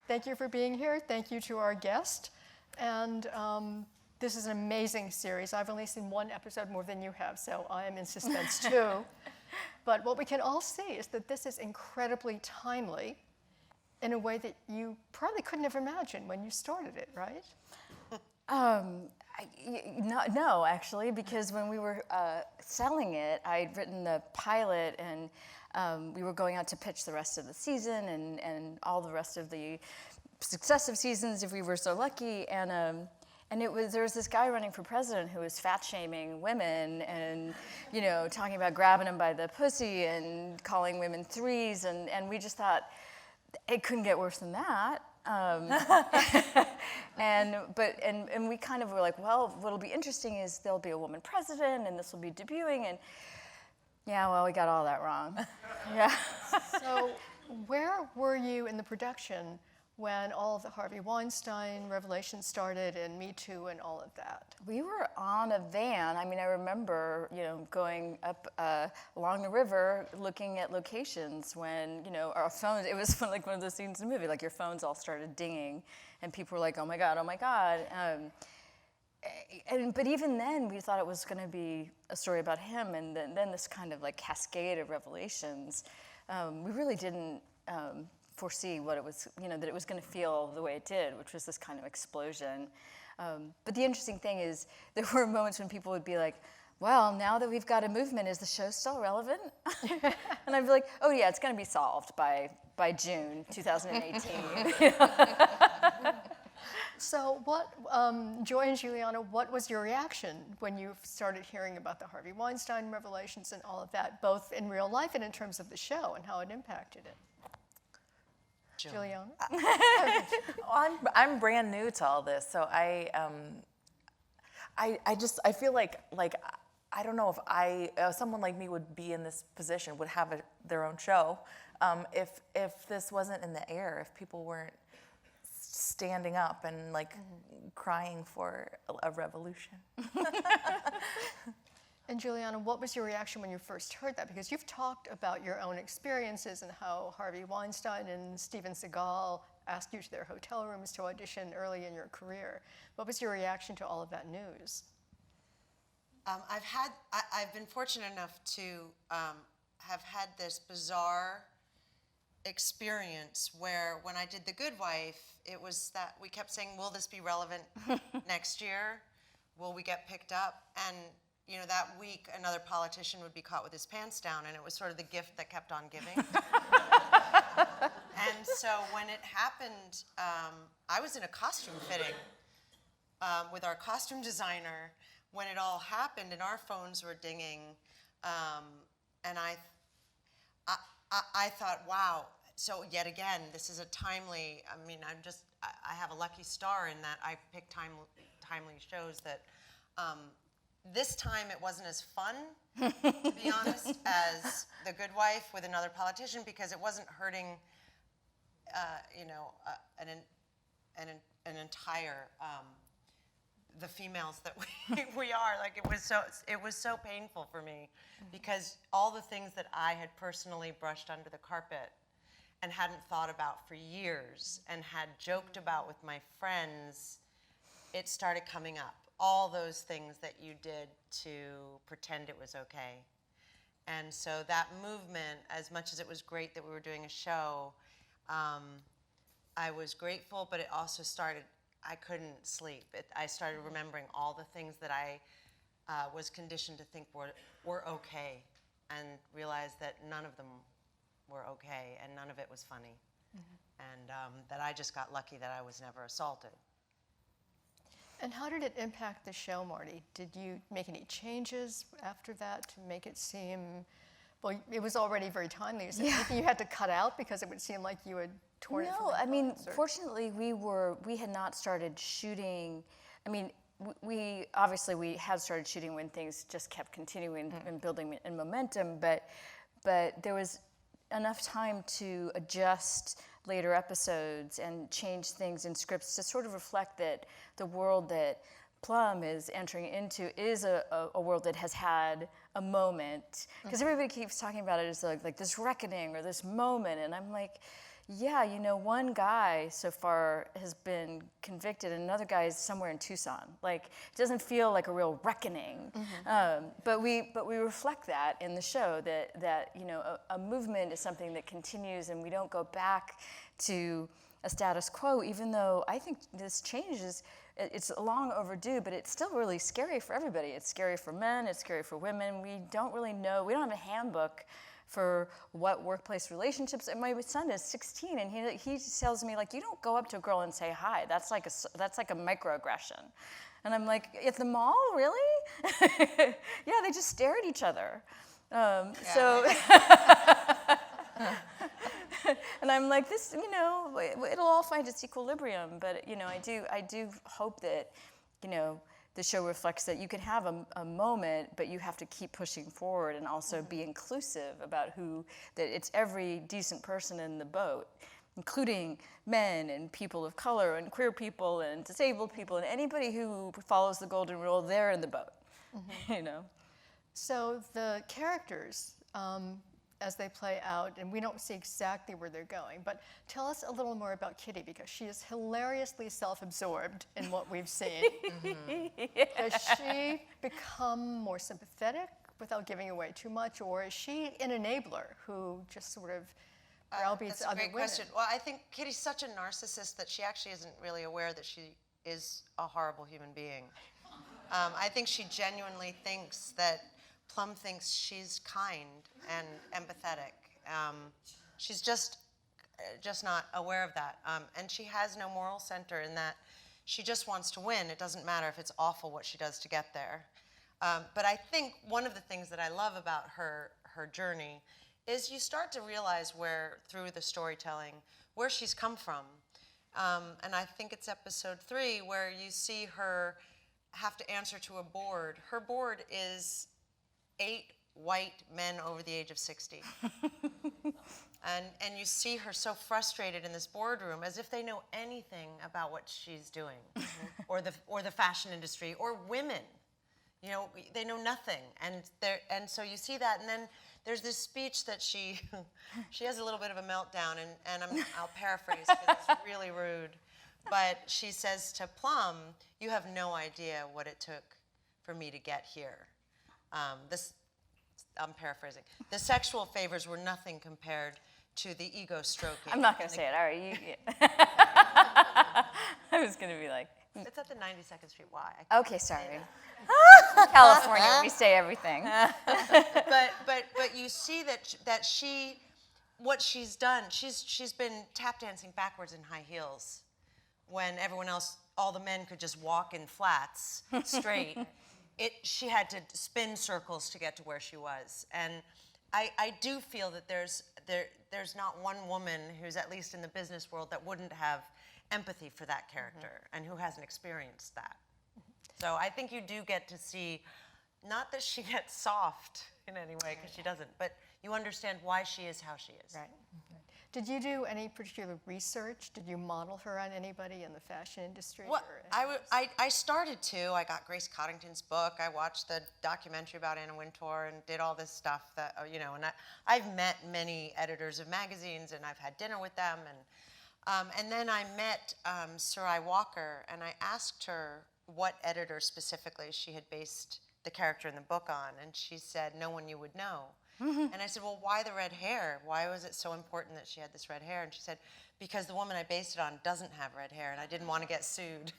Thank you for being here. Thank you to our guest. And this is an amazing series. I've only seen one episode more than you have, so I am in suspense too. But what we can all see is that this is incredibly timely in a way that you probably couldn't have imagined when you started it, right? No, actually, because when we were selling it, I'd written the pilot, and we were going out to pitch the rest of the season and all the rest of the successive seasons if we were so lucky. And there was this guy running for president who was fat shaming women and, talking about grabbing them by the pussy and calling women threes, and we just thought it couldn't get worse than that. And we kind of were like, well, what'll be interesting is there'll be a woman president, and this will be debuting, and we got all that wrong. Yeah. So where were you in the production when all of the Harvey Weinstein revelations started and Me Too and all of that? We were on a van. I mean, I remember, going up along the river looking at locations when, our phones, it was like one of those scenes in the movie, like your phones all started dinging and people were like, oh my God, oh my God. But even then, we thought it was going to be a story about him, and then this kind of like cascade of revelations. We really didn't foresee what it was, that it was going to feel the way it did, which was this kind of explosion. But the interesting thing is, there were moments when people would be like, well, now that we've got a movement, is the show still relevant? And I'd be like, oh yeah, it's going to be solved by June 2018. So Joy and Julianna, what was your reaction when you started hearing about the Harvey Weinstein revelations and all of that, both in real life and in terms of the show and how it impacted it? Julianna? I'm brand new to all this, so I feel like I don't know if someone like me would be in this position, would have their own show, if this wasn't in the air, if people weren't standing up and crying for a revolution. And Julianna, what was your reaction when you first heard that? Because you've talked about your own experiences and how Harvey Weinstein and Steven Seagal asked you to their hotel rooms to audition early in your career. What was your reaction to all of that news? I've been fortunate enough to have had this bizarre experience where when I did The Good Wife, it was that we kept saying, will this be relevant next year? Will we get picked up? And that week, another politician would be caught with his pants down, and it was sort of the gift that kept on giving. And so when it happened, I was in a costume fitting with our costume designer when it all happened, and our phones were dinging. And I thought, wow. So yet again, this is a timely. I have a lucky star in that I pick timely shows that. This time it wasn't as fun, to be honest, as The Good Wife with another politician, because it wasn't hurting, an entire the females that we are. Like it was so painful for me, because all the things that I had personally brushed under the carpet and hadn't thought about for years and had joked about with my friends, it started coming up. All those things that you did to pretend it was okay. And so that movement, as much as it was great that we were doing a show, I was grateful, but it also started, I couldn't sleep. I started remembering all the things that I was conditioned to think were okay, and realized that none of them were okay, and none of it was funny. And that I just got lucky that I was never assaulted. And how did it impact the show, Marty? Did you make any changes after that to make it seem, well, it was already very timely. Is there anything you had to cut out because it would seem like you had torn it from the headlines, or? Fortunately, we had not started shooting. We obviously had started shooting when things just kept continuing and building in momentum, but there was enough time to adjust later episodes and change things in scripts to sort of reflect that the world that Plum is entering into is a world that has had a moment. Because everybody keeps talking about it as like this reckoning or this moment, and I'm like, yeah, one guy so far has been convicted and another guy is somewhere in Tucson. Like, it doesn't feel like a real reckoning. But we reflect that in the show, that a movement is something that continues and we don't go back to a status quo, even though I think this change it's long overdue, but it's still really scary for everybody. It's scary for men, it's scary for women. We don't really know, we don't have a handbook for what workplace relationships. And my son is 16, and he tells me, like, you don't go up to a girl and say hi. That's like a microaggression. And I'm like, at the mall, really? Yeah, they just stare at each other. So, and I'm like, this, it'll all find its equilibrium. But I do hope that, the show reflects that you can have a moment, but you have to keep pushing forward and also be inclusive about that it's every decent person in the boat, including men and people of color and queer people and disabled people and anybody who follows the golden rule, they're in the boat, So the characters, as they play out, and we don't see exactly where they're going, but tell us a little more about Kitty, because she is hilariously self-absorbed in what we've seen. Does she become more sympathetic without giving away too much, or is she an enabler who just sort of browbeats other women? That's a great question. Well, I think Kitty's such a narcissist that she actually isn't really aware that she is a horrible human being. I think she genuinely thinks that Plum thinks she's kind and empathetic. She's just not aware of that. And she has no moral center in that she just wants to win. It doesn't matter if it's awful what she does to get there. But I think one of the things that I love about her journey is you start to realize through the storytelling, where she's come from. And I think it's episode 3 where you see her have to answer to a board. Her board is 8 white men over the age of 60. And you see her so frustrated in this boardroom as if they know anything about what she's doing, or the fashion industry, or women. They know nothing. And so you see that, and then there's this speech that she has a little bit of a meltdown, and I'll paraphrase because it's really rude. But she says to Plum, "You have no idea what it took for me to get here." I'm paraphrasing. The sexual favors were nothing compared to the ego stroking. I'm not going to say it. All right. I was going to be like. It's at the 92nd Street Y. Okay, sorry. California, we say everything. But you see that what she's done, she's been tap dancing backwards in high heels when everyone else, all the men could just walk in flats straight. She had to spin circles to get to where she was. And I do feel that there's not one woman who's, at least in the business world, that wouldn't have empathy for that character and who hasn't experienced that. So I think you do get to see, not that she gets soft in any way, because she doesn't, but you understand why she is how she is. Right. Did you do any particular research? Did you model her on anybody in the fashion industry? Well, I started to. I got Grace Coddington's book. I watched the documentary about Anna Wintour and did all this stuff that, and I've met many editors of magazines, and I've had dinner with them. And then I met Sarai Walker, and I asked her what editor specifically she had based the character in the book on, and she said, "No one you would know." And I said, "Well, why the red hair? Why was it so important that she had this red hair?" And she said, "Because the woman I based it on doesn't have red hair, and I didn't want to get sued."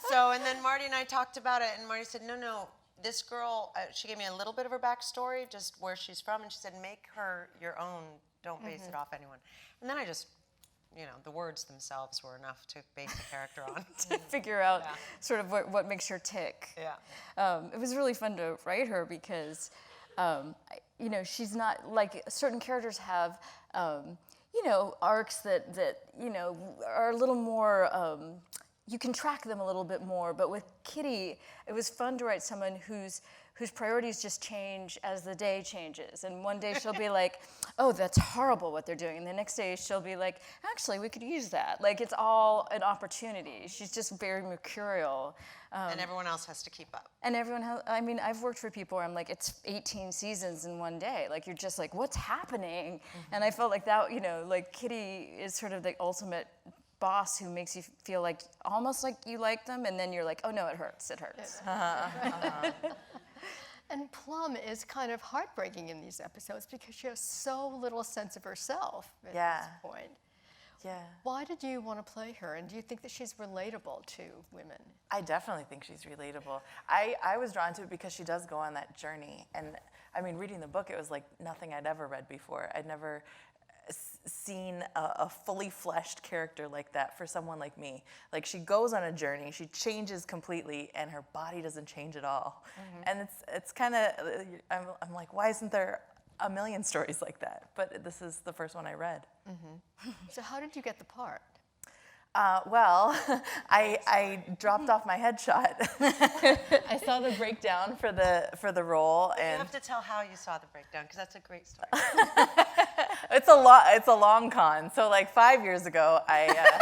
So, and then Marty and I talked about it, and Marty said, no, this girl, she gave me a little bit of her backstory, just where she's from, and she said, "Make her your own, don't base it off anyone." And then I just, the words themselves were enough to base a character on. To figure out sort of what makes her tick. Yeah. It was really fun to write her because, she's not, like, certain characters have, arcs that are a little more, you can track them a little bit more. But with Kitty, it was fun to write someone whose whose priorities just change as the day changes. And one day she'll be like, oh, that's horrible what they're doing. And the next day she'll be like, actually, we could use that. Like, it's all an opportunity. She's just very mercurial. And everyone else has to keep up. And everyone has, I mean, I've worked for people where I'm like, it's 18 seasons in one day. Like, you're just like, what's happening? And I felt like that, you know, like Kitty is sort of the ultimate boss who makes you feel like, almost like you like them, and then you're like, oh no, it hurts. And Plum is kind of heartbreaking in these episodes because she has so little sense of herself at this point. Yeah. Why did you want to play her, and do you think that she's relatable to women? I definitely think she's relatable. I was drawn to it because she does go on that journey. And I mean, reading the book, it was like nothing I'd ever read before. I'd never seen a fully fleshed character like that for someone like me. Like, she goes on a journey, she changes completely, and her body doesn't change at all. And it's kind of, I'm like, why isn't there a million stories like that? But this is the first one I read. So how did you get the part? Well, I dropped off my headshot. I saw the breakdown for the role, You and have to tell how you saw the breakdown, because that's a great story. it's a long con. So like 5 years ago, I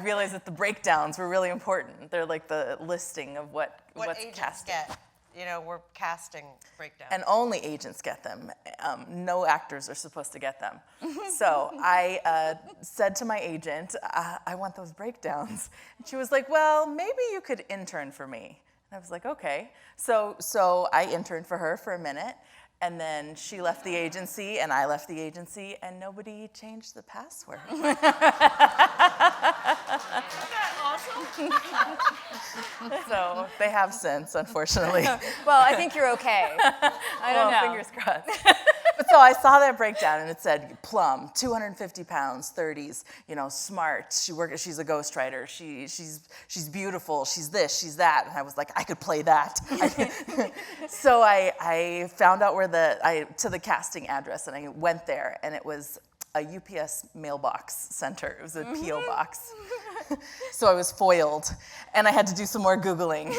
realized that the breakdowns were really important. They're like the listing of what's agents casted. get. You know, we're casting breakdowns. And only agents get them. No actors are supposed to get them. So I said to my agent, I want those breakdowns. And she was like, well, maybe you could intern for me. And I was like, okay. So I interned for her for a minute. And then she left the agency, and I left the agency, and nobody changed the password. So they have since, unfortunately. Well, I think you're okay. I don't know. Fingers crossed. But so I saw that breakdown, and it said Plum, 250 pounds, 30s, you know, smart. She's a ghostwriter. She's beautiful. She's this. She's that. And I was like, I could play that. So I found out to the casting address, and I went there, and it was a UPS mailbox center. It was a P.O. box. So I was foiled, and I had to do some more Googling.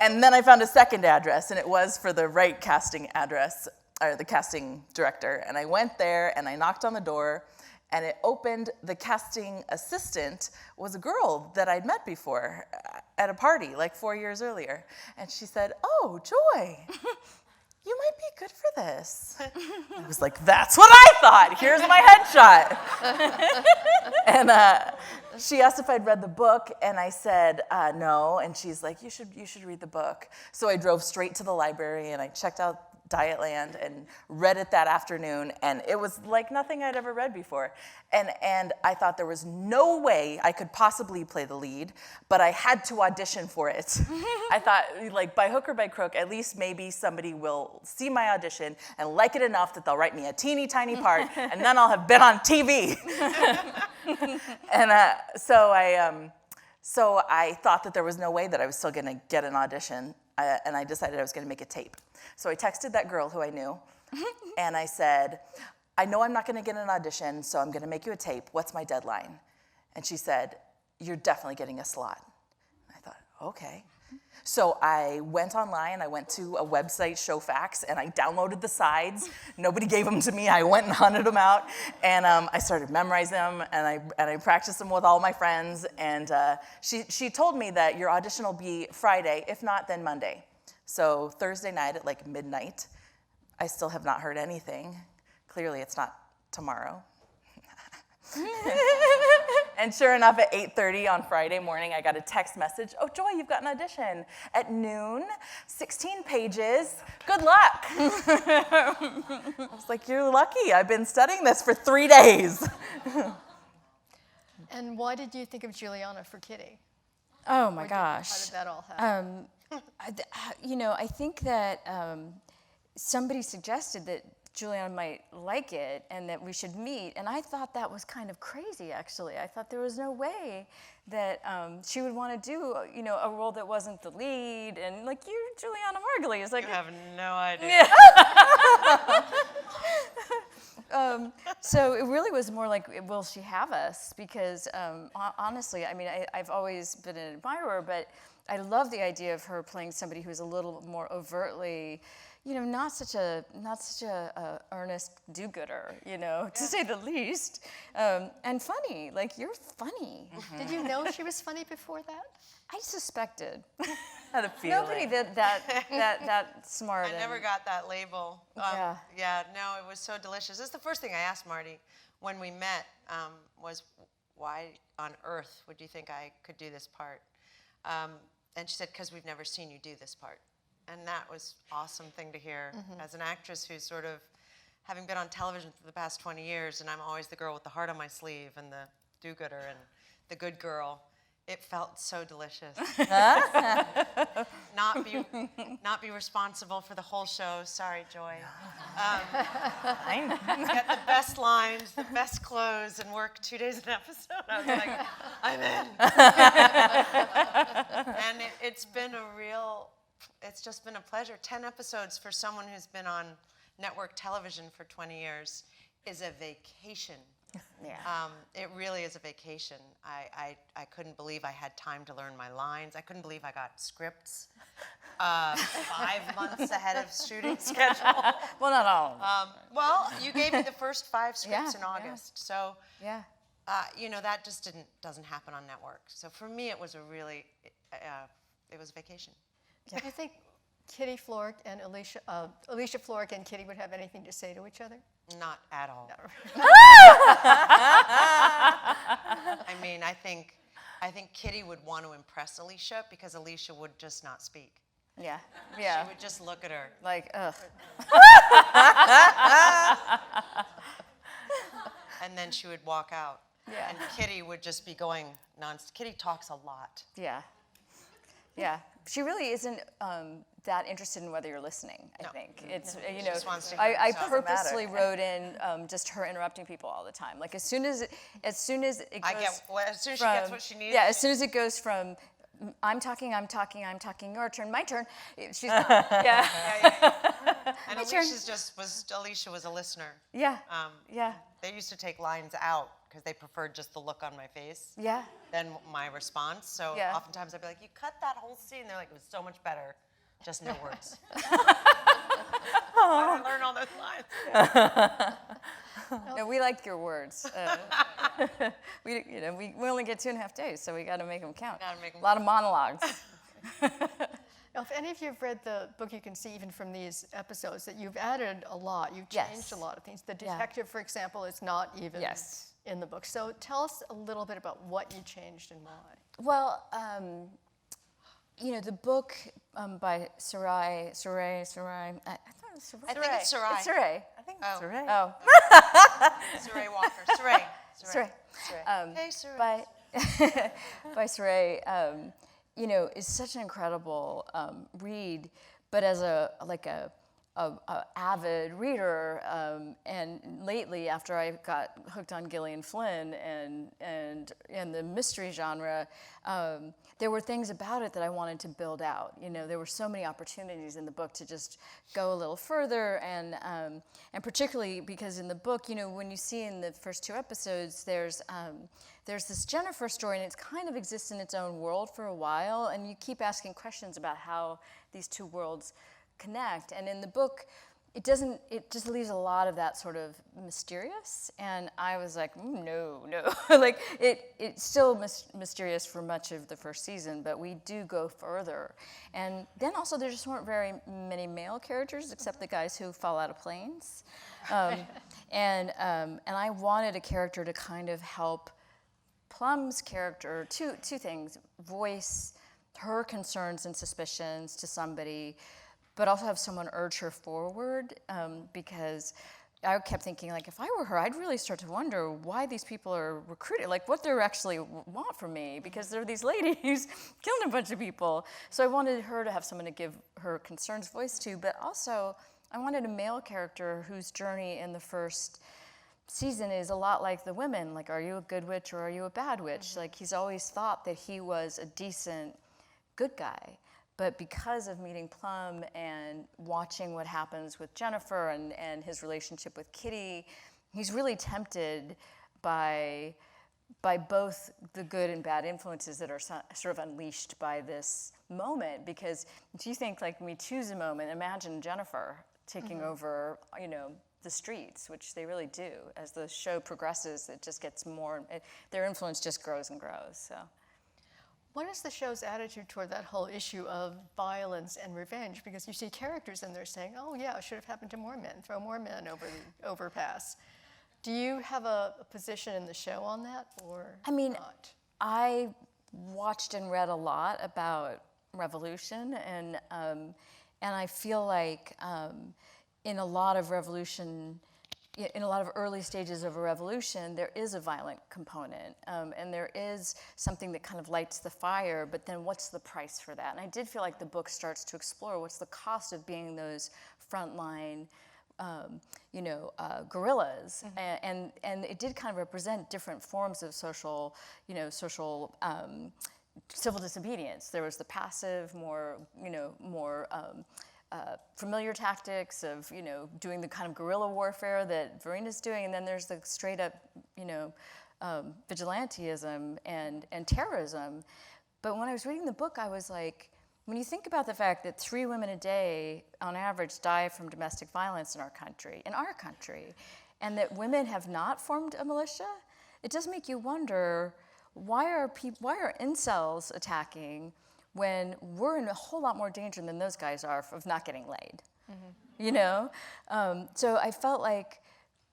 And then I found a second address, and it was for the right casting address, or the casting director. And I went there, and I knocked on the door, and it opened. The casting assistant was a girl that I'd met before at a party like 4 years earlier. And she said, oh, Joy, you might be good for this. I was like, that's what I thought. Here's my headshot. And she asked if I'd read the book, and I said, no. And she's like, you should read the book. So I drove straight to the library, and I checked out Dietland and read it that afternoon, and it was like nothing I'd ever read before. And I thought there was no way I could possibly play the lead, but I had to audition for it. I thought, like, by hook or by crook, at least maybe somebody will see my audition and like it enough that they'll write me a teeny tiny part, and then I'll have been on TV. And so I thought that there was no way that I was still gonna get an audition, and I decided I was gonna make a tape. So I texted that girl who I knew, and I said, I know I'm not gonna get an audition, so I'm gonna make you a tape. What's my deadline? And she said, you're definitely getting a slot. And I thought, okay. So I went online, I went to a website, Showfax, and I downloaded the sides. Nobody gave them to me. I went and hunted them out, and I started memorizing them, and I practiced them with all my friends. And she told me that your audition will be Friday, if not, then Monday. So Thursday night at like midnight, I still have not heard anything. Clearly, it's not tomorrow. And sure enough, at 8:30 on Friday morning, I got a text message. Oh, Joy, you've got an audition at noon, 16 pages. Good luck. I was like, you're lucky. I've been studying this for 3 days. And why did you think of Julianna for Kitty? Oh my How gosh. did that all happen? I think that somebody suggested that Julianna might like it and that we should meet, and I thought that was kind of crazy, actually. I thought there was no way that she would want to do, a role that wasn't the lead, and like, you're Julianna Margulies. Like, You have no idea. Yeah. So it really was more like, will she have us? Because honestly, I mean, I've always been an admirer, but I love the idea of her playing somebody who's a little more overtly, not such a earnest do-gooder, to say the least, and funny. Like, you're funny. Did you know she was funny before that? I suspected. Had a feeling. Nobody did that smart. I never got that label. Yeah. Yeah, no, it was so delicious. This is the first thing I asked Marty when we met, was why on earth would you think I could do this part? And she said, because we've never seen you do this part. And that was an awesome thing to hear as an actress who's sort of, having been on television for the past 20 years, and I'm always the girl with the heart on my sleeve and the do-gooder and the good girl. It felt so delicious. Not be responsible for the whole show. Sorry, Joy. Get the best lines, the best clothes, and work 2 days an episode. I was like, I'm in. And it's just been a pleasure. 10 episodes for someone who's been on network television for 20 years is a vacation. Yeah. It really is a vacation. I couldn't believe I had time to learn my lines. I couldn't believe I got scripts 5 months ahead of shooting schedule. Well, not all. Well, you gave me the first 5 scripts in August. So, Yeah. That just doesn't happen on network. So for me, it was a really, it was a vacation. Do you think Kitty Florrick and Alicia Florrick and Kitty would have anything to say to each other? Not at all. I mean, I think Kitty would want to impress Alicia because Alicia would just not speak. Yeah. She would just look at her. Like, ugh. And then she would walk out. Yeah. And Kitty would just be going nonstop. Kitty talks a lot. Yeah. Yeah. She really isn't that interested in whether you're listening, I think. It's, She just wants to hear I herself. purposely wrote in just her interrupting people all the time. Like, as soon as it goes As soon as she gets what she needs. Yeah, as soon as it goes from I'm talking, your turn, my turn, she's not. Yeah. And My turn. Alicia was a listener. Yeah. Yeah. They used to take lines out because they preferred just the look on my face Yeah. than my response. So Yeah. oftentimes I'd be like, you cut that whole scene. They're like, it was so much better. Just no words. I learned all those lines. No, we like your words. We only get 2.5 days, so we got to make them count. Gotta make 'em a lot of monologues. Now, if any of you have read the book, you can see even from these episodes that you've added a lot. You've changed Yes. a lot of things. The detective, for example, is not even Yes. in the book. So tell us a little bit about what you changed and why. Well, the book by Sarai. I thought it was Sarai. I think it's Sarai. It's Sarai. I think Oh. Sarai. Oh, Sarai Walker. Sarai. Sarai. Hey, Sarai. By Sarai, is such an incredible read, but as a avid reader, and lately after I got hooked on Gillian Flynn and the mystery genre, there were things about it that I wanted to build out. There were so many opportunities in the book to just go a little further, and particularly because in the book, when you see in the first 2 episodes, there's this Jennifer story, and it kind of exists in its own world for a while, and you keep asking questions about how these 2 worlds connect. And in the book, it just leaves a lot of that sort of mysterious. And I was like, no. Like, it's still mysterious for much of the first season, but we do go further. And then also there just weren't very many male characters except the guys who fall out of planes. And I wanted a character to kind of help Plum's character, two things: voice her concerns and suspicions to somebody, but also have someone urge her forward, because I kept thinking, like, if I were her, I'd really start to wonder why these people are recruited, like what they actually want from me, because there are these ladies killing a bunch of people. So I wanted her to have someone to give her concerns voice to, but also I wanted a male character whose journey in the first season is a lot like the women, like, are you a good witch or are you a bad witch? Mm-hmm. Like, he's always thought that he was a decent, good guy. But because of meeting Plum and watching what happens with Jennifer and his relationship with Kitty, he's really tempted by by both the good and bad influences that are sort of unleashed by this moment. Because if you think, like, when we choose a moment, imagine Jennifer taking over, the streets, which they really do. As the show progresses, it just gets more, their influence just grows and grows, so. What is the show's attitude toward that whole issue of violence and revenge? Because you see characters in there saying, oh yeah, it should have happened to more men, throw more men over the overpass. Do you have a position in the show on that, or not? I watched and read a lot about revolution, and I feel like in a lot of early stages of a revolution, there is a violent component, and there is something that kind of lights the fire, but then what's the price for that? And I did feel like the book starts to explore what's the cost of being those frontline guerrillas, and it did kind of represent different forms of social civil disobedience. There was the passive, more familiar tactics of doing the kind of guerrilla warfare that Verena's doing, and then there's the straight up vigilantism and terrorism. But when I was reading the book, I was like, when you think about the fact that 3 women a day, on average, die from domestic violence in our country, and that women have not formed a militia, it does make you wonder, why are incels attacking when we're in a whole lot more danger than those guys are of not getting laid? So I felt like,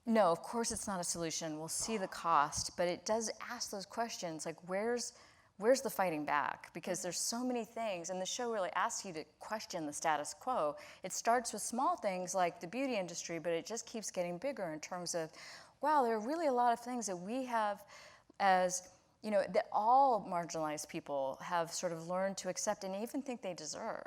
no, of course it's not a solution. We'll see the cost, but it does ask those questions, like where's the fighting back? Because there's so many things, and the show really asks you to question the status quo. It starts with small things like the beauty industry, but it just keeps getting bigger in terms of, wow, there are really a lot of things that we have as, that all marginalized people have sort of learned to accept and even think they deserve,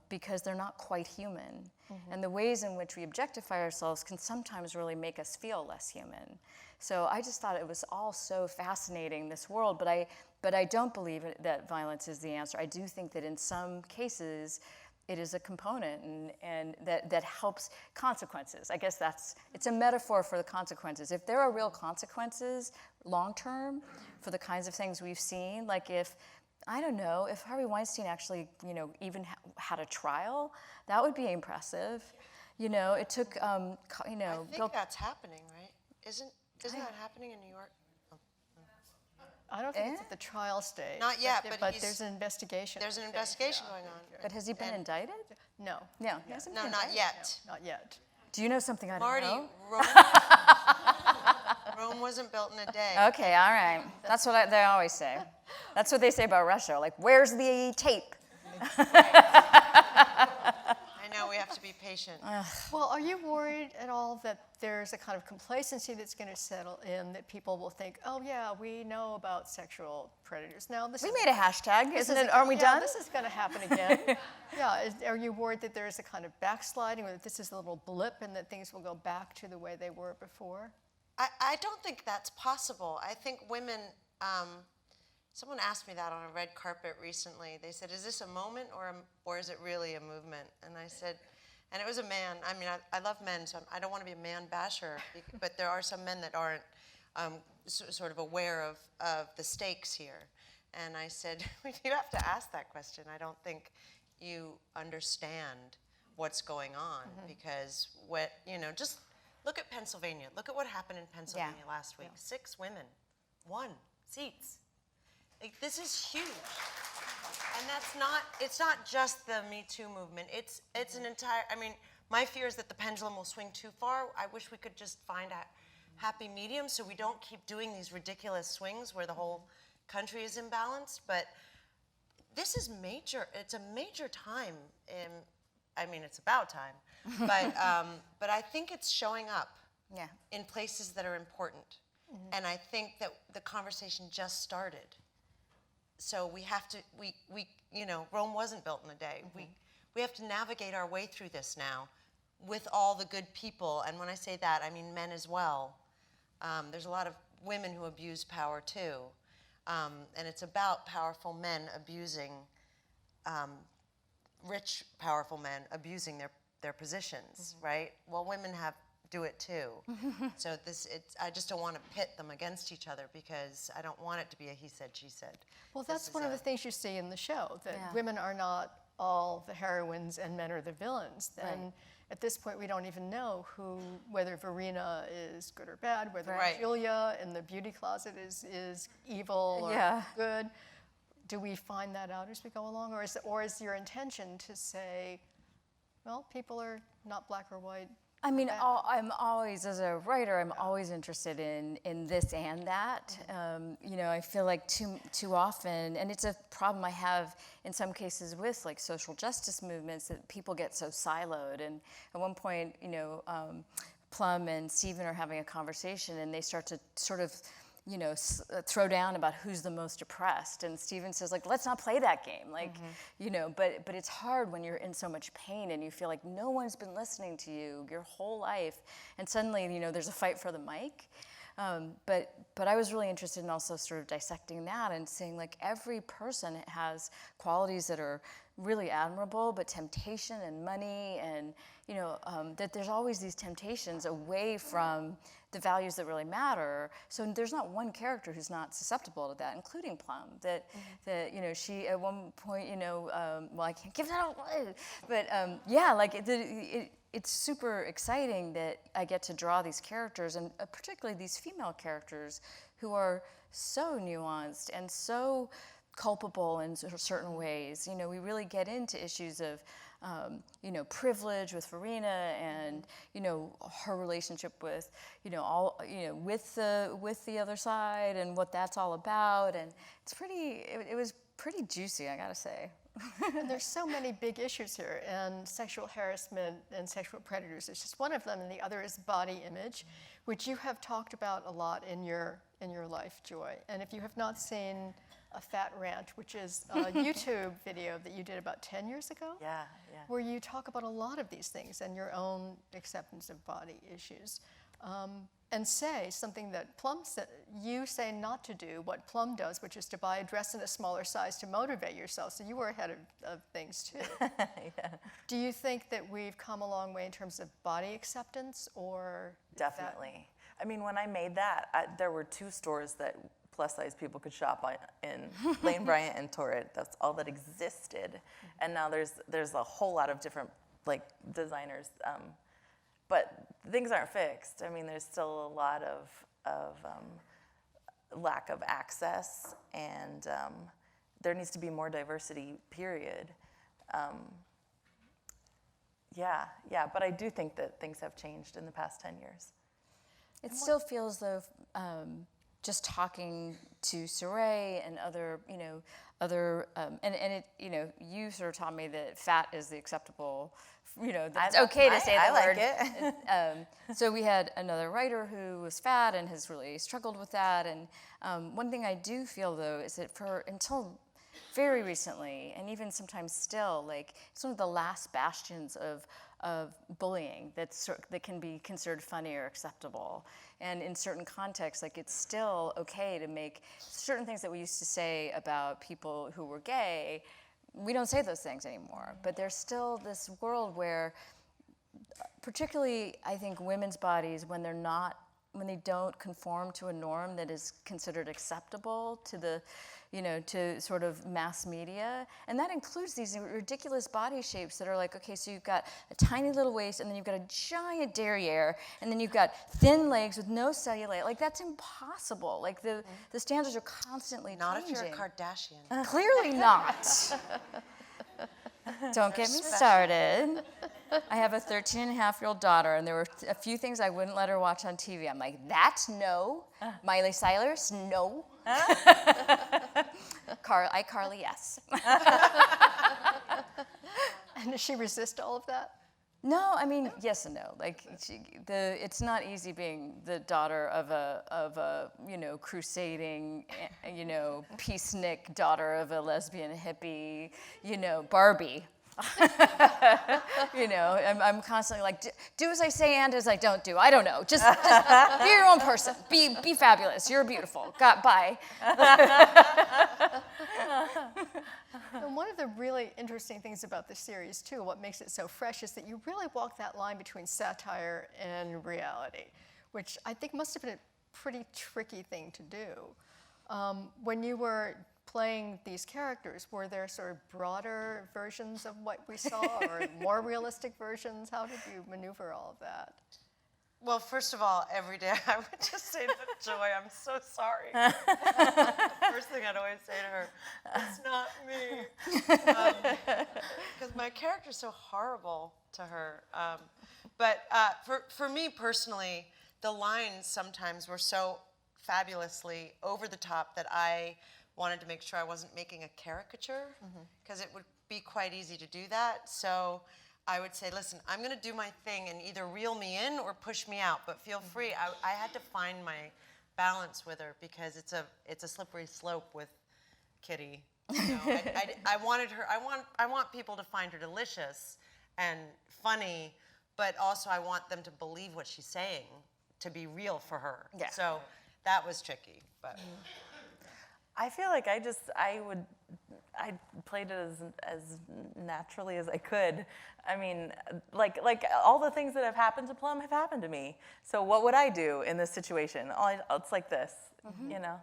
because they're not quite human. And the ways in which we objectify ourselves can sometimes really make us feel less human. So I just thought it was all so fascinating, this world, but I don't believe that violence is the answer. I do think that in some cases it is a component, and that helps consequences. I guess it's a metaphor for the consequences. If there are real consequences long term for the kinds of things we've seen, like if Harvey Weinstein actually, even had a trial, that would be impressive. It took, I think that's happening, right? Isn't that happening in New York? I don't think it's at the trial stage. Not yet, but there's an investigation. There's an investigation going on. But has he been indicted? No. No, he hasn't been No, not indicted. yet. No, not yet. Do you know something I don't Marty, know? Rome wasn't built in a day. Okay, all right. That's what they always say. That's what they say about Russia. Like, where's the tape? I know, we have to be patient. Well, are you worried at all that there's a kind of complacency that's going to settle in, that people will think, oh yeah, we know about sexual predators. Now this We made a hashtag, isn't it? Aren't we yeah, done? This is going to happen again. Are you worried that there's a kind of backsliding, or that this is a little blip and that things will go back to the way they were before? I don't think that's possible. I think women, someone asked me that on a red carpet recently. They said, is this a moment or is it really a movement? And I said, and it was a man. I mean, I love men, so I don't want to be a man basher, but there are some men that aren't sort of aware of the stakes here. And I said, you have to ask that question. I don't think you understand what's going on, because just look at Pennsylvania. Look at what happened in Pennsylvania last week. 6 women, 1 seats. Like, this is huge. And it's not just the Me Too movement. It's an entire, my fear is that the pendulum will swing too far. I wish we could just find a happy medium so we don't keep doing these ridiculous swings where the whole country is imbalanced. But this is major. It's a major time. It's about time. But I think it's showing up in places that are important. And I think that the conversation just started. So we have to, Rome wasn't built in a day. We have to navigate our way through this now with all the good people. And when I say that, I mean men as well. There's a lot of women who abuse power too. And it's about powerful men abusing, rich, powerful men abusing their positions, right? Well, women have do it too. So I just don't want to pit them against each other because I don't want it to be a he said, she said. Well, that's one of the things you see in the show, that women are not all the heroines and men are the villains. And at this point, we don't even know whether Verena is good or bad, whether Julia in the beauty closet is evil or good. Do we find that out as we go along, or is your intention to say, well, people are not black or white? I mean, I'm always, as a writer, I'm always interested in this and that. You know, I feel like too often, and it's a problem I have in some cases with like social justice movements, that people get so siloed. And at one point, you know, Plum and Stephen are having a conversation, and they start to sort of, you know, throw down about who's the most oppressed. And Stephen says, like, let's not play that game. Like, you know, but it's hard when you're in so much pain and you feel like no one's been listening to you your whole life. And suddenly, you know, there's a fight for the mic. But I was really interested in also sort of dissecting that and saying, like, every person has qualities that are really admirable, but temptation and money and, you know, that there's always these temptations away from the values that really matter. So there's not one character who's not susceptible to that, including Plum. That you know, she at one point, you know, well, I can't give that away, but yeah, like it's super exciting that I get to draw these characters, and particularly these female characters who are so nuanced and so culpable in certain ways. You know, we really get into issues of, you know, privilege with Verena, and, you know, her relationship with, you know, all, you know, with the other side and what that's all about. And it's it was pretty juicy, I gotta say. And there's so many big issues here, and sexual harassment and sexual predators is just one of them, and the other is body image, which you have talked about a lot in your life, Joy. And if you have not seen A Fat Rant, which is a YouTube video that you did about 10 years ago, where you talk about a lot of these things and your own acceptance of body issues, and say something that Plum said, you say not to do what Plum does, which is to buy a dress in a smaller size to motivate yourself. So you were ahead of things too. Do you think that we've come a long way in terms of body acceptance, or? Definitely. I mean, when I made that, there were 2 stores that plus-size people could shop in Lane Bryant and Torrid. That's all that existed. And now there's a whole lot of different, like, designers. But things aren't fixed. I mean, there's still a lot of lack of access, and there needs to be more diversity, period. But I do think that things have changed in the past 10 years. It still feels though, just talking to Sarai and other, you know, and it, you know, you sort of taught me that fat is the acceptable, you know, it's okay to say the word. I like it. So we had another writer who was fat and has really struggled with that. And one thing I do feel though is that until very recently, and even sometimes still, like, it's one of the last bastions of bullying that can be considered funny or acceptable. And in certain contexts, like, it's still okay to make certain things that we used to say about people who were gay. We don't say those things anymore. But there's still this world where, particularly, I think, women's bodies, when they don't conform to a norm that is considered acceptable to the, you know, to sort of mass media. And that includes these ridiculous body shapes that are like, okay, so you've got a tiny little waist, and then you've got a giant derriere, and then you've got thin legs with no cellulite. Like, that's impossible. Like, the standards are constantly Not changing. if you're a Kardashian. Clearly not. Don't get me started. I have a 13-and-a-half-year-old daughter, and there were a few things I wouldn't let her watch on TV. I'm like, that, no. Miley Cyrus, no. iCarly, yes. And does she resist all of that? No, I mean, yes and no. Like, it's not easy being the daughter of a you know, crusading, you know, peacenik daughter of a lesbian hippie, you know, Barbie. You know, I'm constantly like, do as I say and as I don't do. I don't know. Just be your own person. Be fabulous. You're beautiful. Bye. And one of the really interesting things about this series, too, what makes it so fresh, is that you really walk that line between satire and reality, which I think must have been a pretty tricky thing to do. When you were playing these characters, were there sort of broader versions of what we saw or more realistic versions? How did you maneuver all of that? Well, first of all, every day I would just say to Joy, I'm so sorry. The first thing I'd always say to her, it's not me. Because my character's so horrible to her. But for me personally, the lines sometimes were so fabulously over the top that I wanted to make sure I wasn't making a caricature, because it would be quite easy to do that. So I would say, listen, I'm going to do my thing and either reel me in or push me out, but feel free. I had to find my balance with her, because it's a slippery slope with Kitty. You know, I wanted her. I want people to find her delicious and funny, but also I want them to believe what she's saying to be real for her. Yeah. So that was tricky, but. I feel like I played it as naturally as I could. I mean, like all the things that have happened to Plum have happened to me. So what would I do in this situation? It's like this, you know?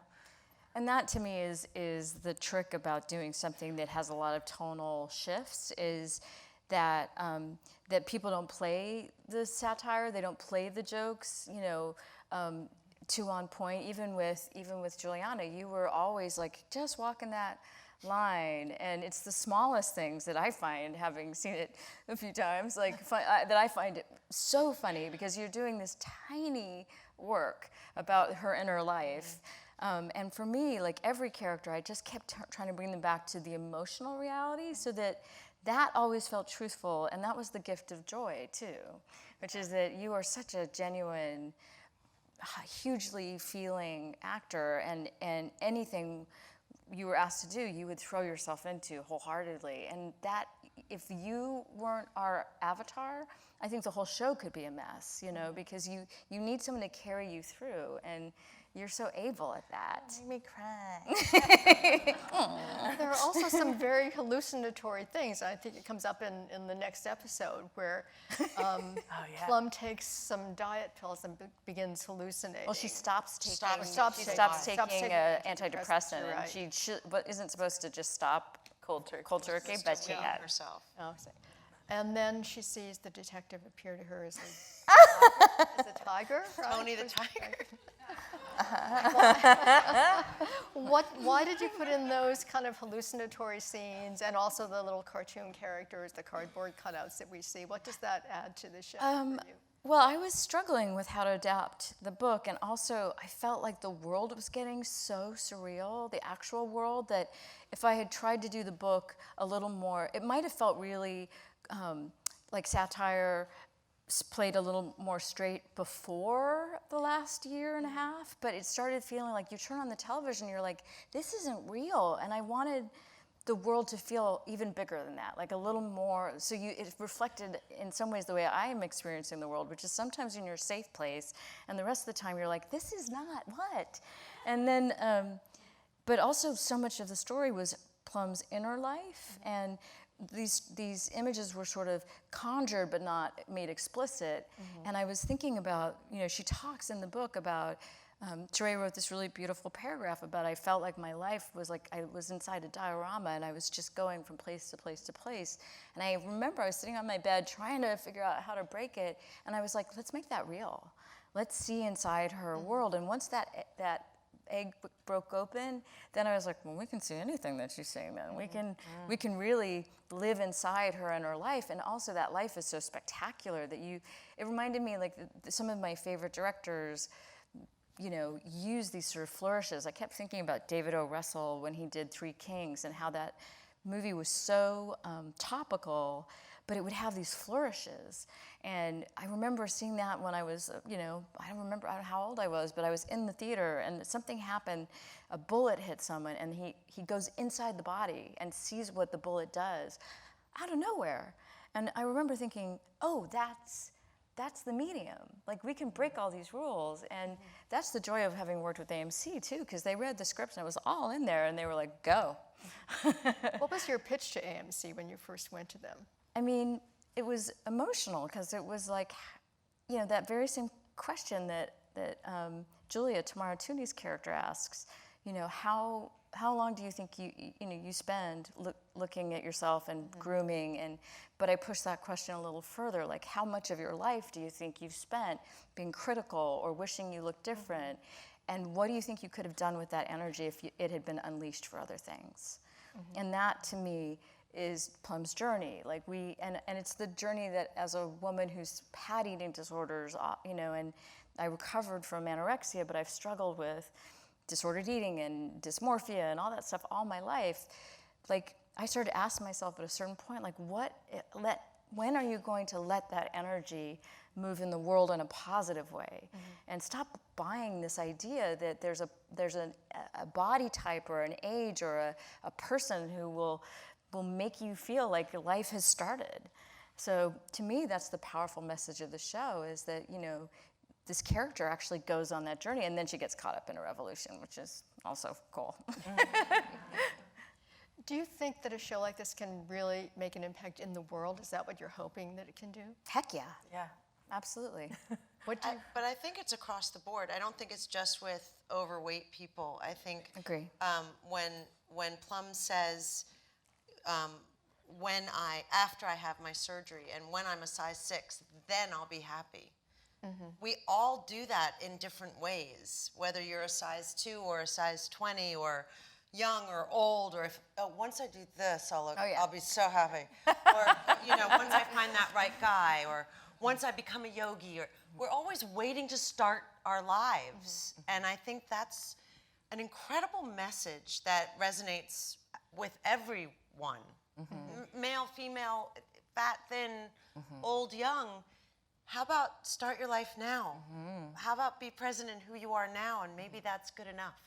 And that to me is the trick about doing something that has a lot of tonal shifts, is that that people don't play the satire, they don't play the jokes, you know, too on point. Even with Julianna, you were always like just walking that line, and it's the smallest things that I find, having seen it a few times, like that I find it so funny, because you're doing this tiny work about her inner life. And for me, like every character, I just kept trying to bring them back to the emotional reality, so that always felt truthful. And that was the gift of Joy too, which is that you are such a genuine, hugely feeling actor, and anything you were asked to do, you would throw yourself into wholeheartedly. And that, if you weren't our avatar, I think the whole show could be a mess, you know, because you need someone to carry you through, and you're so able at that. Make me cry. There are also some very hallucinatory things. I think it comes up in the next episode, where Plum takes some diet pills and begins hallucinating. Well, she stops taking Stops taking antidepressant, right. and she isn't supposed to just stop cold turkey, Just but to she wean had. herself. Oh, I see. And then she sees the detective appear to her as a tiger. Right? Tony the tiger. Why did you put in those kind of hallucinatory scenes, and also the little cartoon characters, the cardboard cutouts that we see? What does that add to the show for you? Well, I was struggling with how to adapt the book, and also I felt like the world was getting so surreal, the actual world, that if I had tried to do the book a little more, it might have felt really like satire played a little more straight before the last year and a half, but it started feeling like you turn on the television, you're like, this isn't real, and I wanted the world to feel even bigger than that, like a little more, so it reflected in some ways the way I am experiencing the world, which is sometimes in your safe place, and the rest of the time you're like, this is not what? And then, but also so much of the story was Plum's inner life, and these images were sort of conjured but not made explicit. And I was thinking about, you know, she talks in the book about, Sarai wrote this really beautiful paragraph about, I felt like my life was like I was inside a diorama, and I was just going from place to place to place. And I remember I was sitting on my bed trying to figure out how to break it, and I was like, let's make that real. Let's see inside her world. And once that egg broke open, then I was like, well, we can see anything that she's saying then. We can really live inside her and her life, and also that life is so spectacular that it reminded me, like, some of my favorite directors, you know, use these sort of flourishes. I kept thinking about David O. Russell when he did Three Kings, and how that movie was so topical, but it would have these flourishes. And I remember seeing that when I was, you know, I don't know how old I was, but I was in the theater, and something happened. A bullet hit someone, and he goes inside the body and sees what the bullet does out of nowhere. And I remember thinking, oh, that's that's the medium. Like, we can break all these rules, and that's the joy of having worked with AMC too, because they read the script and it was all in there, and they were like, go. What was your pitch to AMC when you first went to them? I mean, it was emotional because it was like, that very same question that Julia, Tamara Tooney's character, asks. How long do you think you spend looking at yourself and grooming? But I push that question a little further, like, how much of your life do you think you've spent being critical or wishing you looked different? And what do you think you could have done with that energy if it had been unleashed for other things? And that, to me, is Plum's journey. Like, and it's the journey that, as a woman who's had eating disorders, and I recovered from anorexia, but I've struggled with disordered eating and dysmorphia and all that stuff all my life. Like, I started to ask myself at a certain point, like, when are you going to let that energy move in the world in a positive way, and stop buying this idea that there's a body type or an age or a person who will make you feel like your life has started. So to me, that's the powerful message of the show, is that, this character actually goes on that journey, and then she gets caught up in a revolution, which is also cool. Do you think that a show like this can really make an impact in the world? Is that what you're hoping that it can do? Heck yeah. Yeah. Absolutely. What do you, But I think it's across the board. I don't think it's just with overweight people. I think Agree. When Plum says, after I have my surgery and when I'm a size 6, then I'll be happy. We all do that in different ways, whether you're a size 2 or a size 20 or young or old, or once I do this, I'll be so happy. Or, once I find that right guy, or once I become a yogi, or we're always waiting to start our lives. And I think that's an incredible message that resonates with everyone. Male, female, fat, thin, old, young. How about start your life now? How about be present in who you are now, and maybe that's good enough.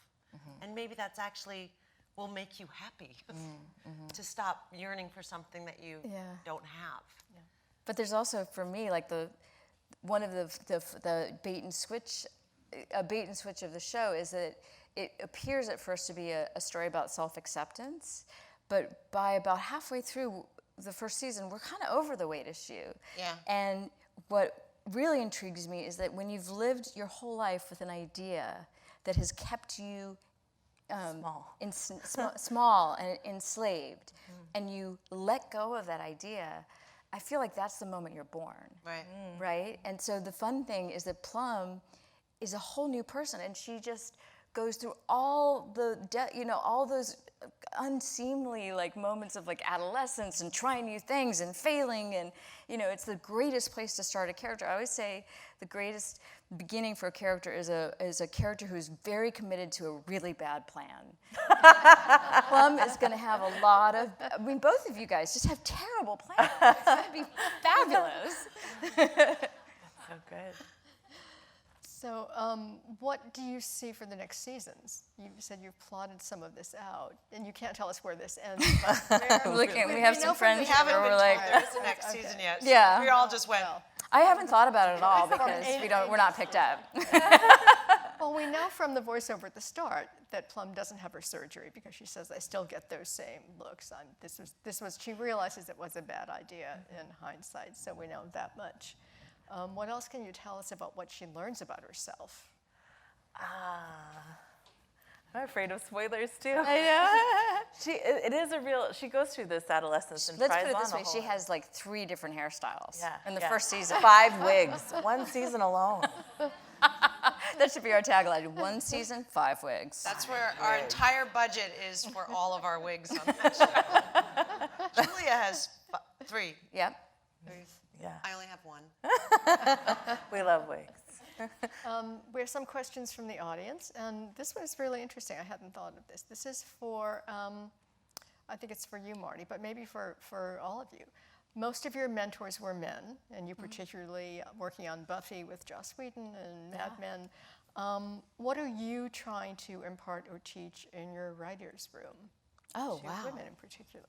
And maybe that's actually will make you happy to stop yearning for something that you don't have. But there's also, for me, like one of the bait and switch of the show is that it appears at first to be a story about self-acceptance, but by about halfway through the first season, we're kind of over the weight issue. Yeah. And what really intrigues me is that when you've lived your whole life with an idea that has kept you small and enslaved, and you let go of that idea, I feel like that's the moment you're born. Right. Right? And so the fun thing is that Plum is a whole new person, and she just goes through all all those unseemly moments of adolescence and trying new things and failing, and it's the greatest place to start a character. I always say the greatest beginning for a character is a character who's very committed to a really bad plan. Plum is going to have a lot of, both of you guys just have terrible plans. It's going to be fabulous. So good. so what do you see for the next seasons? You said you've plotted some of this out, and you can't tell us where this ends. But We have some friends We haven't where been we're told like, there is a next season yet. So Yeah. we all just went. I haven't thought about it at all because we're not picked up. Well, we know from the voiceover at the start that Plum doesn't have her surgery because she says, I still get those same looks. She realizes it was a bad idea in hindsight, so we know that much. What else can you tell us about what she learns about herself? I'm afraid of spoilers too. I know. It is a real. She goes through this adolescence and Let's tries put it on this a way. whole She lot. has 3 different hairstyles in the Yeah. first season. 5 wigs, 1 season alone. That should be our tagline. 1 season, 5 wigs. That's where our entire budget is for all of our wigs on that show. Julia has 3. Yep. Yeah, I only have 1. we love wigs. We have some questions from the audience, and this one is really interesting. I hadn't thought of this. This is for, I think it's for you, Marty, but maybe for all of you. Most of your mentors were men, and you particularly working on Buffy with Joss Whedon and Mad Men. What are you trying to impart or teach in your writer's room? Oh, to wow. women in particular.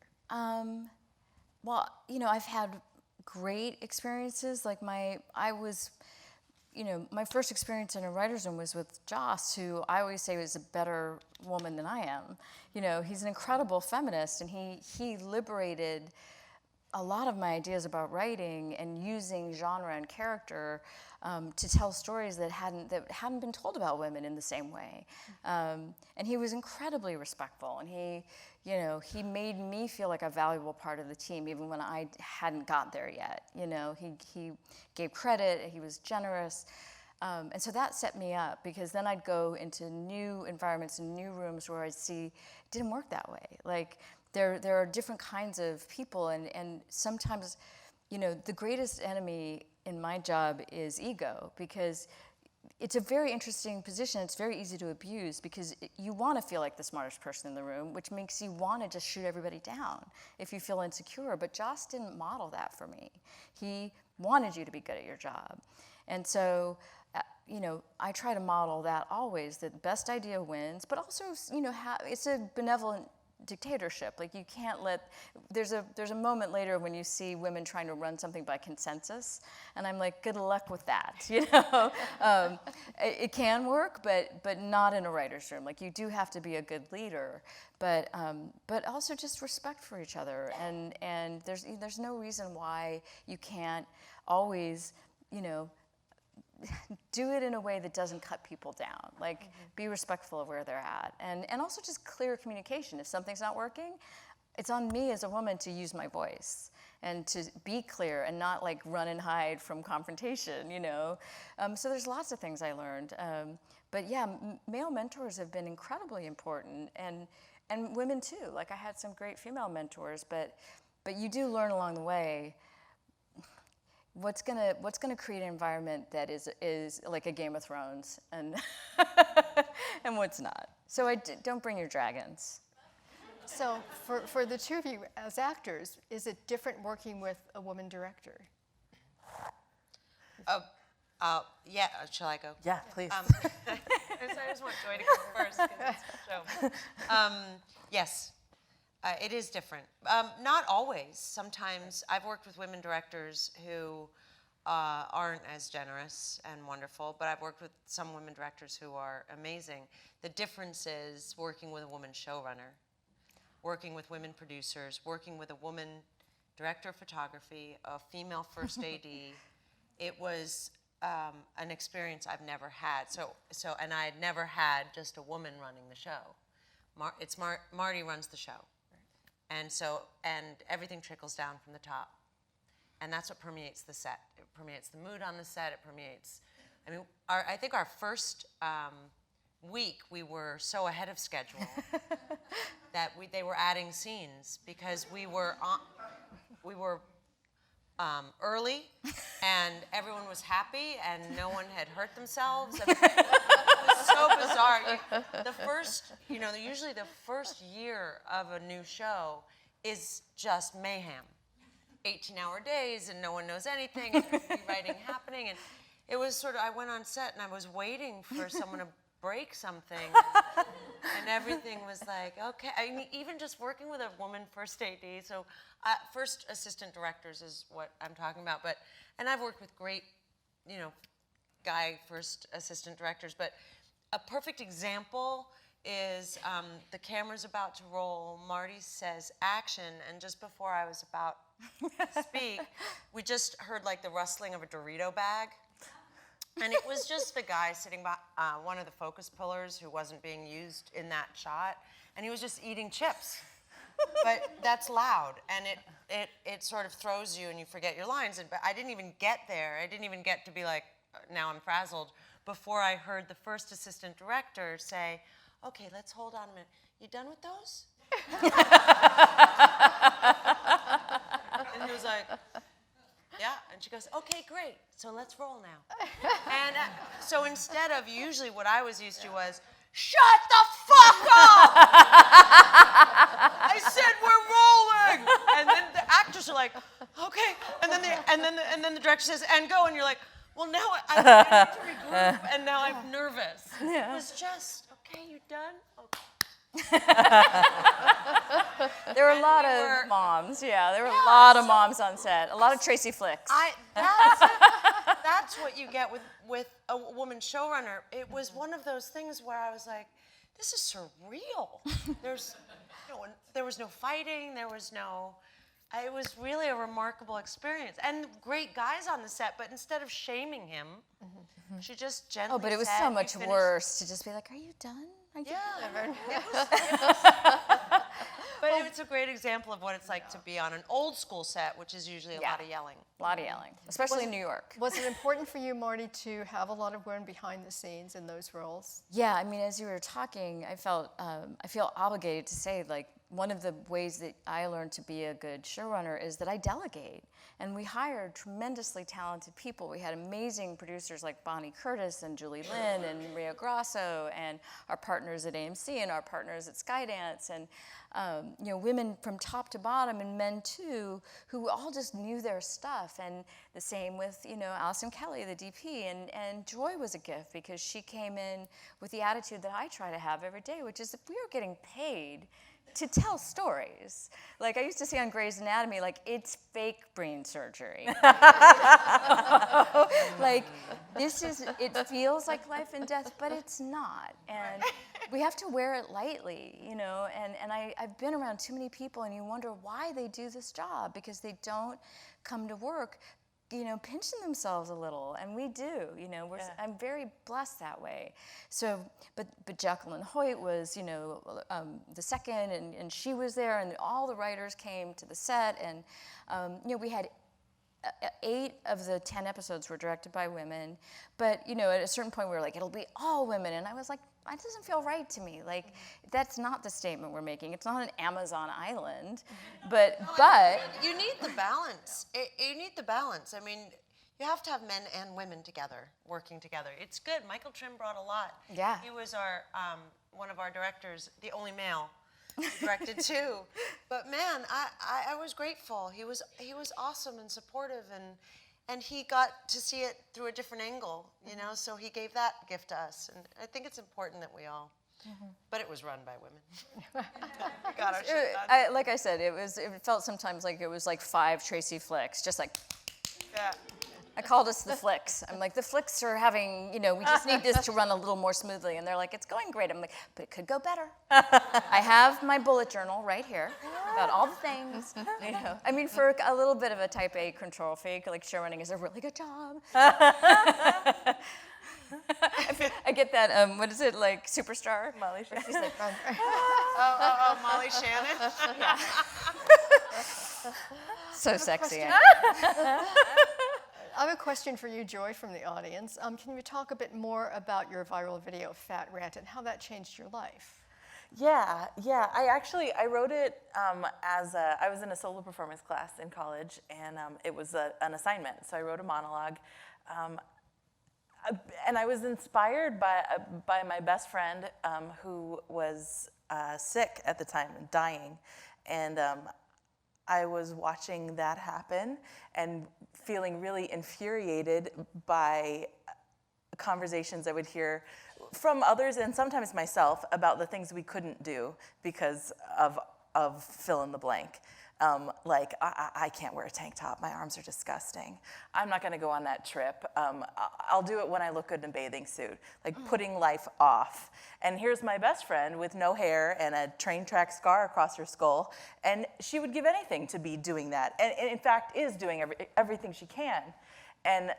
Well, I've had great experiences. Like my first experience in a writer's room was with Joss, who I always say is a better woman than I am. You know, he's an incredible feminist, and he liberated a lot of my ideas about writing and using genre and character to tell stories that hadn't been told about women in the same way. And he was incredibly respectful, and he made me feel like a valuable part of the team, even when I hadn't got there yet. You know, he gave credit, he was generous. And so that set me up, because then I'd go into new environments and new rooms where I'd see it didn't work that way. Like, there are different kinds of people, and sometimes, the greatest enemy in my job is ego, because it's a very interesting position. It's very easy to abuse, because you want to feel like the smartest person in the room, which makes you want to just shoot everybody down if you feel insecure. But Joss didn't model that for me. He wanted you to be good at your job. And so, I try to model that always, that the best idea wins, but also, it's a benevolent dictatorship. Like, you can't there's a moment later when you see women trying to run something by consensus, and I'm like, good luck with that. It can work, but not in a writer's room. Like, you do have to be a good leader, but also just respect for each other, and there's no reason why you can't always, do it in a way that doesn't cut people down. Like, be respectful of where they're at. And also just clear communication. If something's not working, it's on me as a woman to use my voice and to be clear and not like run and hide from confrontation, So there's lots of things I learned. But yeah, male mentors have been incredibly important, and women too. Like, I had some great female mentors, but you do learn along the way what's gonna create an environment that is like a Game of Thrones, and and what's not. So don't bring your dragons. So for the two of you as actors, is it different working with a woman director? Yeah, shall I go? Yeah, please. I just want Joy to go first, 'cause it's her show. Yes. It is different. Not always. Sometimes I've worked with women directors who aren't as generous and wonderful, but I've worked with some women directors who are amazing. The difference is working with a woman showrunner, working with women producers, working with a woman director of photography, a female first AD. It was an experience I've never had. And I had never had just a woman running the show. Marti runs the show. And everything trickles down from the top. And that's what permeates the set. It permeates the mood on the set. It permeates, I think our first week, we were so ahead of schedule that they were adding scenes, because we were early, and everyone was happy, and no one had hurt themselves. It was so bizarre. Usually the first year of a new show is just mayhem. 18-hour days, and no one knows anything, and there's rewriting happening. And it was sort of, I went on set, and I was waiting for someone to break something, and everything was like, okay. Even just working with a woman first AD, so first assistant directors is what I'm talking about. And I've worked with great, guy first assistant directors, but a perfect example is the camera's about to roll. Marti says action, and just before I was about to speak, we just heard like the rustling of a Dorito bag. And it was just the guy sitting by one of the focus pillars who wasn't being used in that shot, and he was just eating chips. But that's loud, and it sort of throws you, and you forget your lines. But I didn't even get there. I didn't even get to be like, now I'm frazzled, before I heard the first assistant director say, okay, let's hold on a minute. You done with those? And he was like, yeah. And she goes, okay, great. So let's roll now. And so instead of usually what I was used to was, shut the fuck up! I said we're rolling. And then the actors are like, okay. And then the director says, and go. And you're like, well, now I need to regroup, and now I'm nervous. Yeah. It was just, okay, you done? Okay. There were a lot of moms. Yeah, there were a lot of moms on set. A lot of Tracy flicks. That's what you get with a woman showrunner. It was one of those things where I was like, this is surreal. There was no fighting. There was no. It was really a remarkable experience, and great guys on the set. But instead of shaming him, she just gently. Oh, but it was said, so "You much finished." worse to just be like, "Are you done? Are you done?" But it's a great example of what it's like to be on an old school set, which is usually a lot of yelling. A lot of yelling, especially in New York. Was it important for you, Marty, to have a lot of women behind the scenes in those roles? Yeah, I mean, as you were talking, I feel obligated to say, like, one of the ways that I learned to be a good showrunner is that I delegate. And we hired tremendously talented people. We had amazing producers like Bonnie Curtis and Julie Lynn and Rio Grasso, and our partners at AMC and our partners at Skydance, and women from top to bottom, and men too, who all just knew their stuff. And the same with Allison Kelly, the DP, and Joy was a gift because she came in with the attitude that I try to have every day, which is if we are getting paid to tell stories. Like I used to say on Grey's Anatomy, like, it's fake brain surgery. Like, it feels like life and death, but it's not. And we have to wear it lightly, and I've been around too many people, and you wonder why they do this job, because they don't come to work pinching themselves a little, and we do. I'm very blessed that way. So, but Jacqueline Hoyt was, the second, and she was there, and all the writers came to the set, and we had 8 of the 10 episodes were directed by women, but at a certain point we were like, it'll be all women, and I was like, that doesn't feel right to me. Like, that's not the statement we're making. It's not an Amazon island, but you need the balance. You need the balance. I mean, you have to have men and women together, working together. It's good. Michael Trim brought a lot. Yeah. He was our one of our directors, the only male. He directed 2, but man, I was grateful. He was awesome and supportive, and he got to see it through a different angle, so he gave that gift to us. And I think it's important that we all, but it was run by women. We got our shit done. Like I said, it felt sometimes like it was like 5 Tracy flicks, just like, Yeah. I called us the flicks. I'm like, the flicks are having, we just need this to run a little more smoothly. And they're like, it's going great. I'm like, but it could go better. I have my bullet journal right here about all the things, I mean, for a little bit of a type A control freak, like showrunning is a really good job. I get that, what is it, like Superstar? Molly Shannon. She's like, Oh, Molly Shannon. yeah. So sexy. I have a question for you, Joy, from the audience. Can you talk a bit more about your viral video, Fat Rant, and how that changed your life? Yeah. I wrote it as I was in a solo performance class in college, and it was an assignment. So I wrote a monologue, and I was inspired by my best friend who was sick at the time, dying, and I was watching that happen and feeling really infuriated by conversations I would hear from others and sometimes myself about the things we couldn't do because of fill in the blank. Like, I can't wear a tank top. My arms are disgusting. I'm not going to go on that trip. I'll do it when I look good in a bathing suit. Like, putting life off. And here's my best friend with no hair and a train track scar across her skull. And she would give anything to be doing that. And in fact, is doing everything she can. And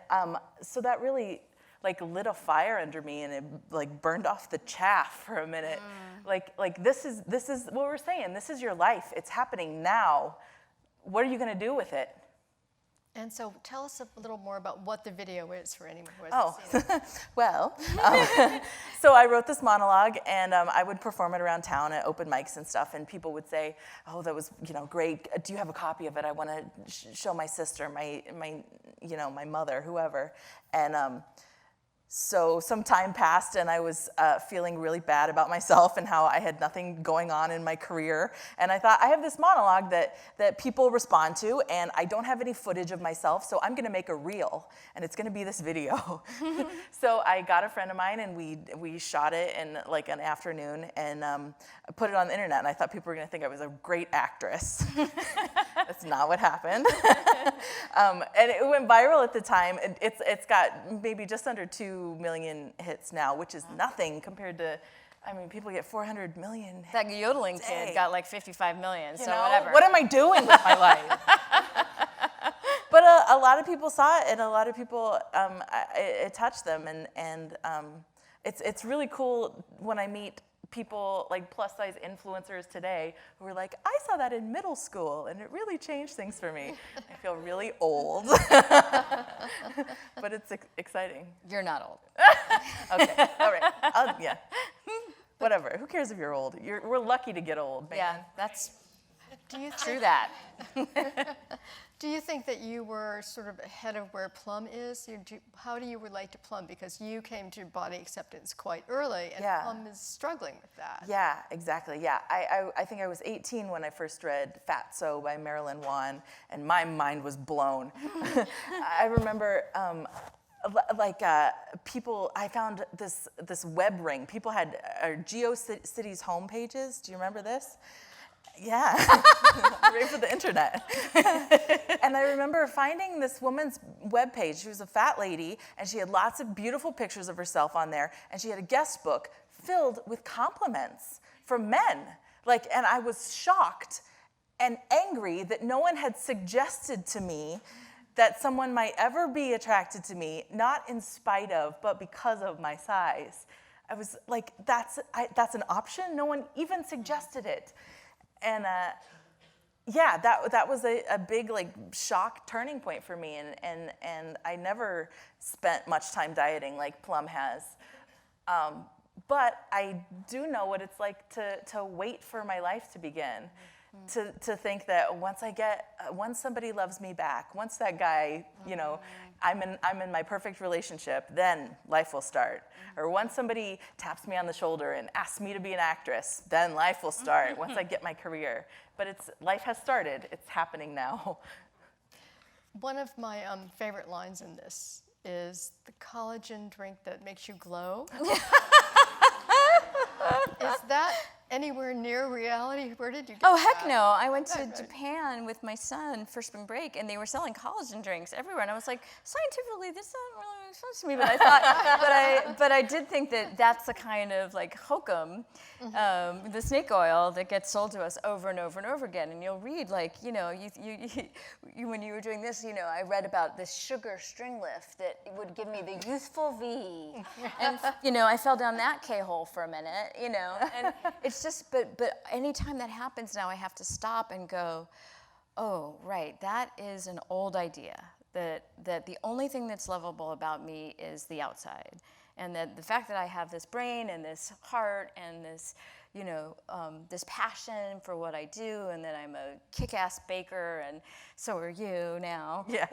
so that really, like, lit a fire under me, and it, like, burned off the chaff for a minute. Like this is what we're saying. This is your life. It's happening now. What are you going to do with it? And so tell us a little more about what the video is for anyone who hasn't seen it. Well, so I wrote this monologue, and I would perform it around town at open mics and stuff, and people would say, oh, that was, great. Do you have a copy of it? I want to show my sister, my mother, whoever. And So some time passed, and I was feeling really bad about myself and how I had nothing going on in my career. And I thought, I have this monologue that people respond to, and I don't have any footage of myself, so I'm going to make a reel, and it's going to be this video. So I got a friend of mine, and we shot it in like an afternoon, and put it on the internet. And I thought people were going to think I was a great actress. That's not what happened. And it went viral at the time. It's got maybe just under 2 million hits now, which is nothing compared to, I mean, people get 400 million hits. That yodeling kid got like 55 million, so whatever. What am I doing with my life? But a lot of people saw it, and a lot of people, it touched them, and it's really cool when I meet people like plus size influencers today who are like, I saw that in middle school and it really changed things for me. I feel really old, but it's exciting. You're not old. Okay, all right, yeah. Whatever, who cares if you're old? We're lucky to get old, man. Yeah, that's Do you true think, that. do you think that you were sort of ahead of where Plum is? How do you relate to Plum? Because you came to body acceptance quite early, and Yeah. Plum is struggling with that. Yeah, exactly. Yeah, I think I was 18 when I first read Fatso by Marilyn Wan, and my mind was blown. I remember, people. I found this web ring. People had GeoCities homepages. Do you remember this? Yeah, great for the internet. And I remember finding this woman's webpage. She was a fat lady, and she had lots of beautiful pictures of herself on there, and she had a guest book filled with compliments from men. And I was shocked and angry that no one had suggested to me that someone might ever be attracted to me, not in spite of, but because of my size. I was like, that's an option? No one even suggested it. And yeah, that was a big shock turning point for me, and I never spent much time dieting like Plum has, but I do know what it's like to wait for my life to begin, to think that once somebody loves me back, once that guy, I'm in my perfect relationship, then life will start. Or once somebody taps me on the shoulder and asks me to be an actress, then life will start. Once I get my career. But life has started. It's happening now. One of my favorite lines in this is the collagen drink that makes you glow. Is that anywhere near reality? Where did you get Oh, that? heck no. I went to Japan with my son for spring break, and they were selling collagen drinks everywhere. And I was like, scientifically, this doesn't really make sense to me. But I thought, but I did think that that's the kind of hokum, the snake oil that gets sold to us over and over and over again. And you'll read, you when you were doing this, I read about this sugar string lift that would give me the youthful V. And, I fell down that K-hole for a minute, and it's just, but anytime that happens now, I have to stop and go, oh, right, that is an old idea, that the only thing that's lovable about me is the outside. And that the fact that I have this brain and this heart and this, this passion for what I do, and that I'm a kick-ass baker, and so are you now. Yeah.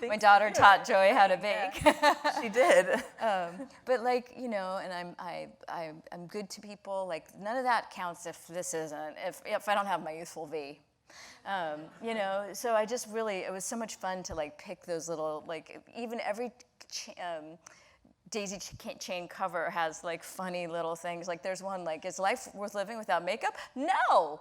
My daughter taught Joy how to bake. Yeah. She did. But and I'm good to people. None of that counts if I don't have my youthful V. So I just really, it was so much fun to pick those little, even every daisy chain cover has funny little things. There's one is life worth living without makeup? No.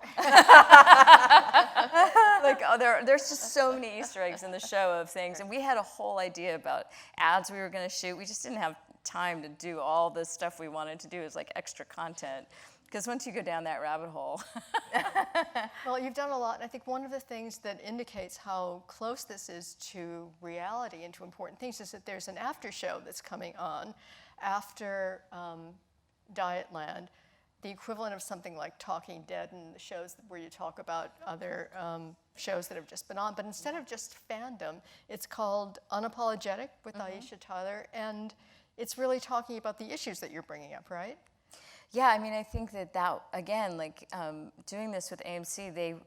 There's just so many Easter eggs in the show of things, and we had a whole idea about ads we were going to shoot. We just didn't have time to do all the stuff we wanted to do as extra content. Because once you go down that rabbit hole. Well, you've done a lot, and I think one of the things that indicates how close this is to reality and to important things is that there's an after show that's coming on after Dietland, the equivalent of something like Talking Dead and the shows where you talk about other shows that have just been on. But instead of just fandom, it's called Unapologetic with Aisha Tyler, and it's really talking about the issues that you're bringing up, right? Yeah, I mean, I think that again, doing this with AMC,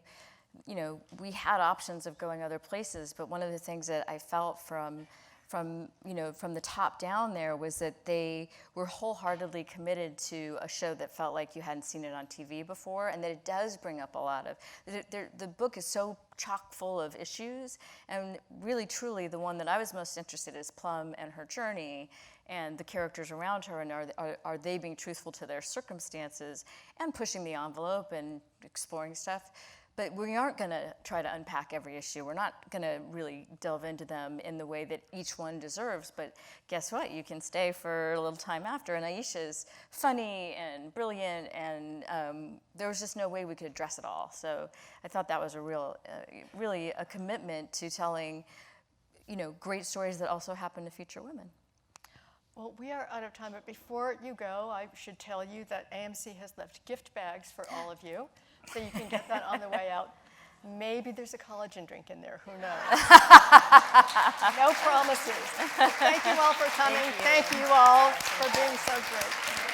we had options of going other places, but one of the things that I felt from from the top down there was that they were wholeheartedly committed to a show that felt like you hadn't seen it on TV before, and that it does bring up a lot of, the book is so chock full of issues, and really truly the one that I was most interested in is Plum and her journey and the characters around her, and are they being truthful to their circumstances and pushing the envelope and exploring stuff. But we aren't going to try to unpack every issue. We're not going to really delve into them in the way that each one deserves. But guess what? You can stay for a little time after. And Aisha's funny and brilliant, and there was just no way we could address it all. So I thought that was a really a commitment to telling, great stories that also happen to future women. Well, we are out of time, but before you go, I should tell you that AMC has left gift bags for all of you, so you can get that on the way out. Maybe there's a collagen drink in there, who knows? No promises. Thank you all for coming. Thank you all for being so great.